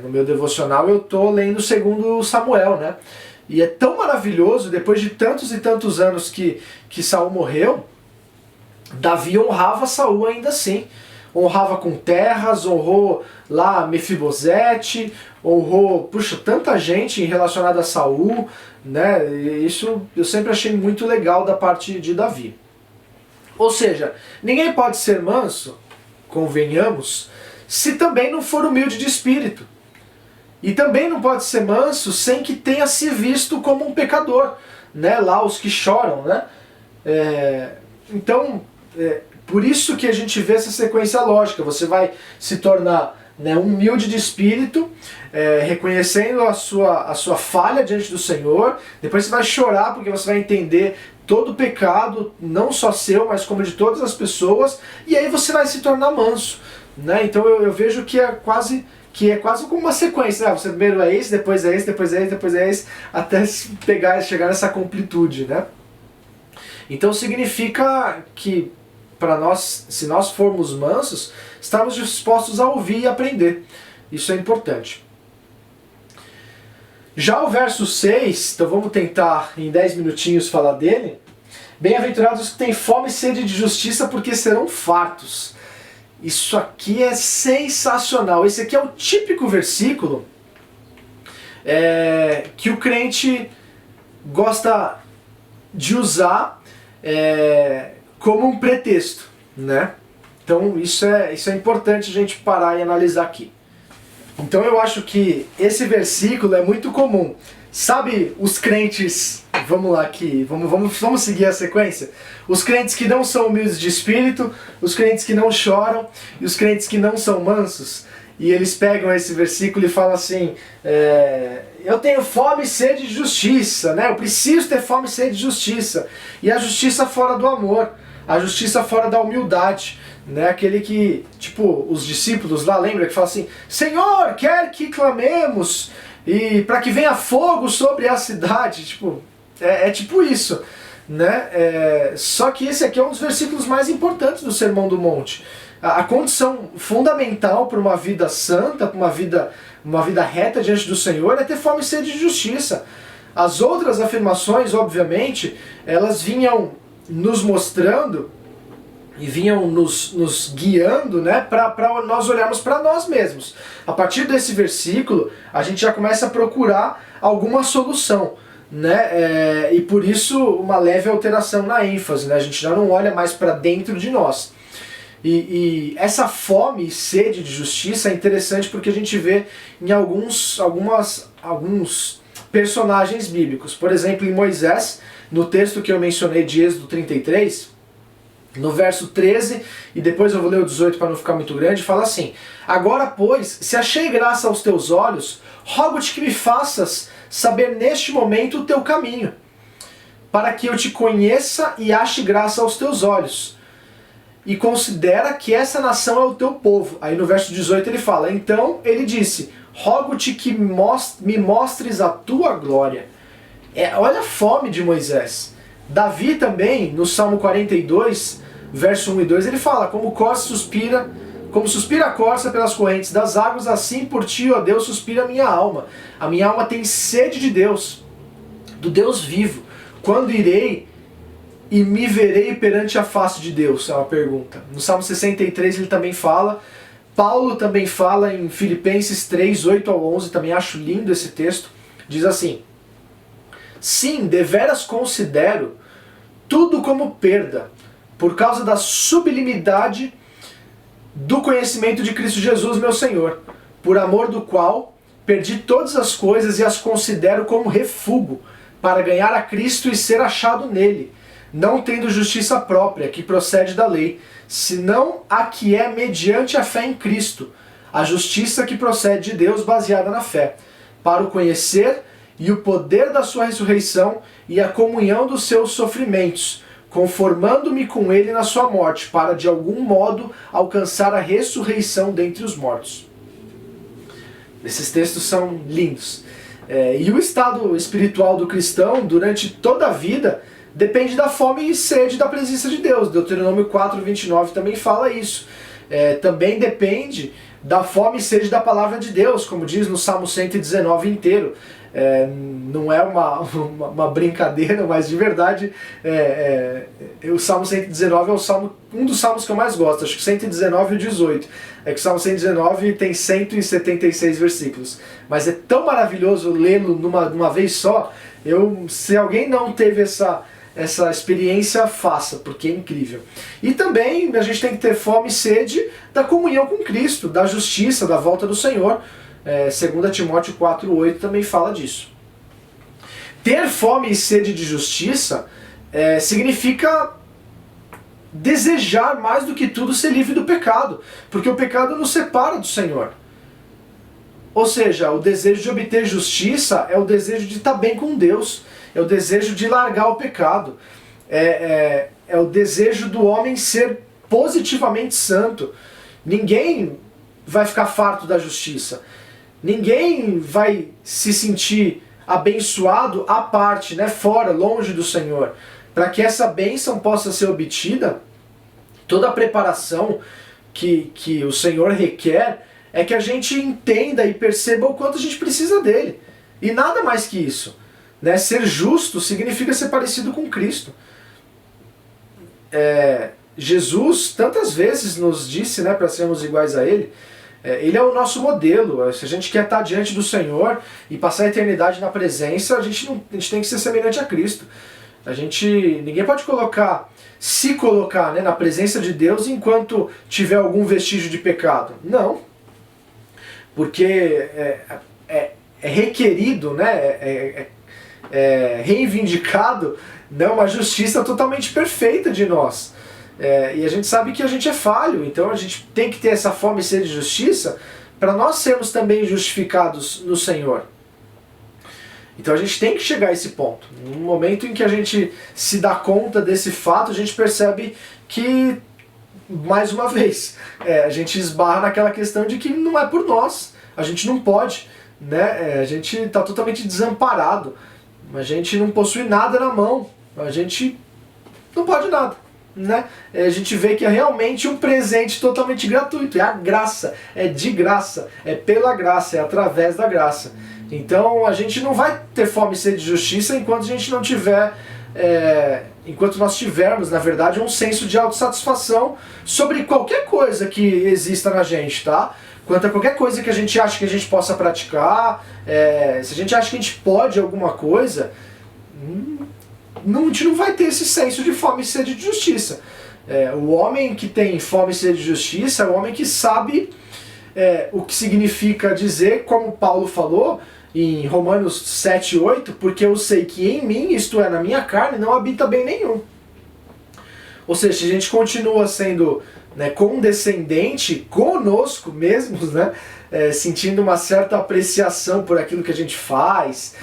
no meu devocional, eu estou lendo 2 Samuel, né? E é tão maravilhoso, depois de tantos e tantos anos que Saul morreu, Davi honrava Saul ainda assim. Honrava com terras, honrou lá Mefibosete, honrou, puxa, tanta gente relacionada a Saul, né? E isso eu sempre achei muito legal da parte de Davi. Ou seja, ninguém pode ser manso, convenhamos, se também não for humilde de espírito. E também não pode ser manso sem que tenha se visto como um pecador, né? Lá os que choram, né? Então, por isso que a gente vê essa sequência lógica. Você vai se tornar, né, humilde de espírito, reconhecendo a sua falha diante do Senhor. Depois você vai chorar porque você vai entender todo o pecado, não só seu, mas como de todas as pessoas. E aí você vai se tornar manso, né? Então eu vejo que é quase como uma sequência, né? Você primeiro é esse, depois é esse, depois é esse, depois é esse, até chegar nessa completude, né? Então significa que para nós, se nós formos mansos, estamos dispostos a ouvir e aprender. Isso é importante. Já o verso 6, então vamos tentar em 10 minutinhos falar dele. Bem-aventurados os que têm fome e sede de justiça, porque serão fartos. Isso aqui é sensacional. Esse aqui é o típico versículo que o crente gosta de usar como um pretexto, né? Então isso é importante a gente parar e analisar aqui. Então eu acho que esse versículo é muito comum. Sabe os crentes, vamos lá aqui, vamos seguir a sequência? Os crentes que não são humildes de espírito, os crentes que não choram e os crentes que não são mansos. E eles pegam esse versículo e falam assim, eu tenho fome e sede de justiça, né? Eu preciso ter fome e sede de justiça. E a justiça fora do amor, a justiça fora da humildade. Né, aquele que, tipo, os discípulos lá, lembra que fala assim, Senhor, quer que clamemos e para que venha fogo sobre a cidade, tipo, tipo isso, né? Só que esse aqui é um dos versículos mais importantes do Sermão do Monte. A condição fundamental para uma vida santa, para uma vida reta diante do Senhor é ter fome e sede de justiça. As outras afirmações, obviamente, elas vinham nos mostrando e vinham nos guiando, né, para nós olharmos para nós mesmos. A partir desse versículo, a gente já começa a procurar alguma solução, né, e por isso uma leve alteração na ênfase, né, a gente já não olha mais para dentro de nós. E essa fome e sede de justiça é interessante porque a gente vê em alguns personagens bíblicos. Por exemplo, em Moisés, no texto que eu mencionei de Êxodo 33, no verso 13, e depois eu vou ler o 18 para não ficar muito grande, fala assim: agora, pois, se achei graça aos teus olhos, rogo-te que me faças saber neste momento o teu caminho, para que eu te conheça e ache graça aos teus olhos. E considera que essa nação é o teu povo. Aí no verso 18 ele fala, então ele disse, rogo-te que me mostres a tua glória. Olha a fome de Moisés. Davi também, no Salmo 42, verso 1 e 2, ele fala, como suspira a corça pelas correntes das águas, assim por ti, ó Deus, suspira a minha alma. A minha alma tem sede de Deus, do Deus vivo. Quando irei e me verei perante a face de Deus? É uma pergunta. No Salmo 63 ele também fala. Paulo também fala em Filipenses 3, 8 ao 11, também acho lindo esse texto. Diz assim, sim, deveras considero tudo como perda, por causa da sublimidade do conhecimento de Cristo Jesus, meu Senhor, por amor do qual perdi todas as coisas e as considero como refúgio, para ganhar a Cristo e ser achado nele, não tendo justiça própria, que procede da lei, senão a que é mediante a fé em Cristo, a justiça que procede de Deus baseada na fé, para o conhecer e o poder da sua ressurreição e a comunhão dos seus sofrimentos, conformando-me com ele na sua morte, para de algum modo alcançar a ressurreição dentre os mortos. Esses textos são lindos. E o estado espiritual do cristão, durante toda a vida, depende da fome e sede da presença de Deus. Deuteronômio 4, 29 também fala isso. Também depende da fome e sede da palavra de Deus, como diz no Salmo 119 inteiro. Não é uma brincadeira, mas de verdade o Salmo 119 é um dos salmos que eu mais gosto, acho que 119 e o 18. É que o Salmo 119 tem 176 versículos, mas é tão maravilhoso lê-lo numa vez só. Se alguém não teve essa experiência, faça, porque é incrível. E também a gente tem que ter fome e sede da comunhão com Cristo, da justiça, da volta do Senhor. 2 Timóteo 4,8 também fala disso. Ter fome e sede de justiça significa desejar mais do que tudo ser livre do pecado, porque o pecado nos separa do Senhor. Ou seja, o desejo de obter justiça é o desejo de estar bem com Deus, é o desejo de largar o pecado, é o desejo do homem ser positivamente santo. Ninguém vai ficar farto da justiça. Ninguém vai se sentir abençoado à parte, fora, longe do Senhor. Para que essa bênção possa ser obtida, toda a preparação que o Senhor requer é que a gente entenda e perceba o quanto a gente precisa dele. E nada mais que isso. Ser justo significa ser parecido com Cristo. Jesus tantas vezes nos disse para sermos iguais a Ele. Ele é o nosso modelo. Se a gente quer estar diante do Senhor e passar a eternidade na presença, a gente tem que ser semelhante a Cristo. Ninguém pode se colocar na presença de Deus enquanto tiver algum vestígio de pecado. Não. Porque é requerido, reivindicado uma justiça totalmente perfeita de nós. E a gente sabe que a gente é falho, então a gente tem que ter essa fome e sede de justiça para nós sermos também justificados no Senhor. Então a gente tem que chegar a esse ponto. No momento em que a gente se dá conta desse fato, a gente percebe que, mais uma vez, a gente esbarra naquela questão de que não é por nós, a gente não pode, a gente está totalmente desamparado, a gente não possui nada na mão, a gente não pode nada. A gente vê que é realmente um presente totalmente gratuito, é a graça, é de graça, é pela graça, é através da graça. Então a gente não vai ter fome e sede de justiça enquanto a gente não tiver, enquanto nós tivermos, na verdade, um senso de autossatisfação sobre qualquer coisa que exista na gente, tá? Quanto a qualquer coisa que a gente acha que a gente possa praticar, se a gente acha que a gente pode alguma coisa, a gente não vai ter esse senso de fome e sede de justiça. O homem que tem fome e sede de justiça é o homem que sabe o que significa dizer, como Paulo falou em Romanos 7:8, porque eu sei que em mim, isto é, na minha carne, não habita bem nenhum. Ou seja, a gente continua sendo condescendente conosco mesmos, sentindo uma certa apreciação por aquilo que a gente faz,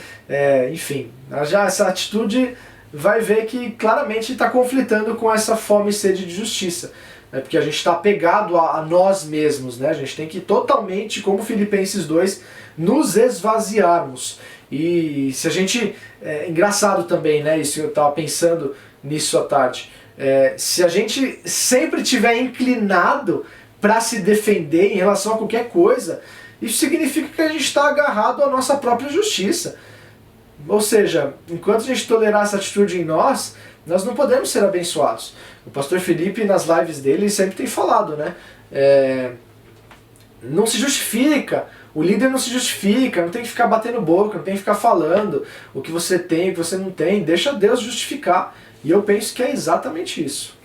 enfim, já essa atitude vai ver que claramente está conflitando com essa fome e sede de justiça, porque a gente está apegado a nós mesmos, a gente tem que totalmente, como Filipenses 2, nos esvaziarmos E se a gente... É engraçado também, né? Isso eu estava pensando nisso à tarde. Se a gente sempre tiver inclinado para se defender em relação a qualquer coisa, isso significa que a gente está agarrado à nossa própria justiça. Ou seja, enquanto a gente tolerar essa atitude em nós não podemos ser abençoados. O pastor Felipe, nas lives dele, sempre tem falado, né? Não se justifica, o líder não se justifica, não tem que ficar batendo boca, não tem que ficar falando o que você tem, o que você não tem, deixa Deus justificar. E eu penso que é exatamente isso.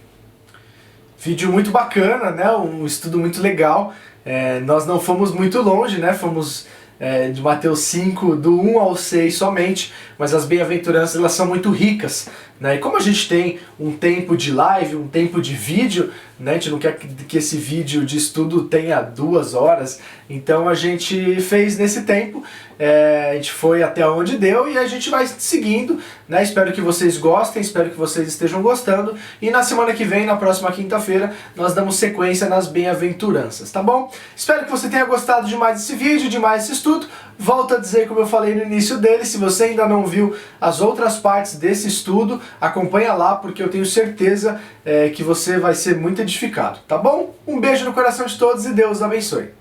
Vídeo muito bacana, né? Um estudo muito legal. Nós não fomos muito longe, né? Fomos de Mateus 5, do 1 ao 6 somente, mas as bem-aventuranças elas são muito ricas, né? E como a gente tem um tempo de live, um tempo de vídeo, né? A gente não quer que esse vídeo de estudo tenha 2 horas, então a gente fez nesse tempo, a gente foi até onde deu e a gente vai seguindo, né? Espero que vocês gostem, espero que vocês estejam gostando, e na semana que vem, na próxima quinta-feira, nós damos sequência nas bem-aventuranças, tá bom? Espero que você tenha gostado de mais esse vídeo, de mais esse estudo. Volto a dizer, como eu falei no início dele, se você ainda não viu as outras partes desse estudo, acompanha lá, porque eu tenho certeza que você vai ser muito edificado, tá bom? Um beijo no coração de todos e Deus abençoe.